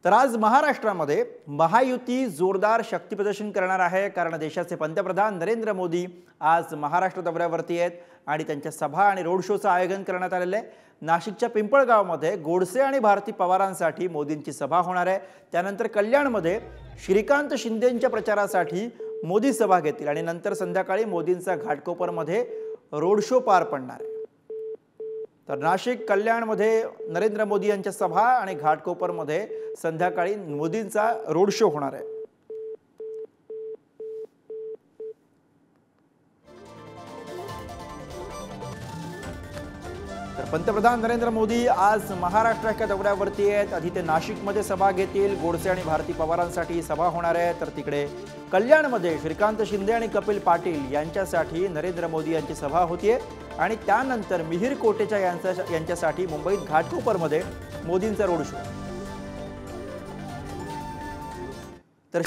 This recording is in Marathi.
तर आज महाराष्ट्रामध्ये महायुती जोरदार शक्ती प्रदर्शन करणार आहे, कारण देशाचे पंतप्रधान नरेंद्र मोदी आज महाराष्ट्र दौऱ्यावरती आहेत आणि त्यांच्या सभा आणि रोड शोचं आयोजन करण्यात आलेलं आहे। नाशिकच्या पिंपळगावमध्ये गोडसे आणि भारती पवारांसाठी मोदींची सभा होणार आहे। त्यानंतर कल्याणमध्ये श्रीकांत शिंदेंच्या प्रचारासाठी मोदी सभा घेतील आणि नंतर संध्याकाळी मोदींचा घाटकोपरमध्ये रोड शो पार पडणार आहे। तर नाशिक कल्याणमध्ये नरेंद्र मोदी यांच्या सभा आणि घाटकोपरमध्ये संध्याकाळी मोदींचा रोड शो होणार आहे। तर पंतप्रधान नरेंद्र मोदी आज महाराष्ट्राच्या दौऱ्यावरती आहेत। आधी ते नाशिकमध्ये सभा घेतील, गोडसे आणि भारती पवारांसाठी सभा होणार आहे। तर तिकडे कल्याणमध्ये श्रीकांत शिंदे आणि कपिल पाटील यांच्यासाठी नरेंद्र मोदी यांची सभा होतीये आणि त्यानंतर मिहिर कोटेचा यांच्यासाठी मुंबईत घाटकोपरमध्ये मोदींचा रोड शो। तर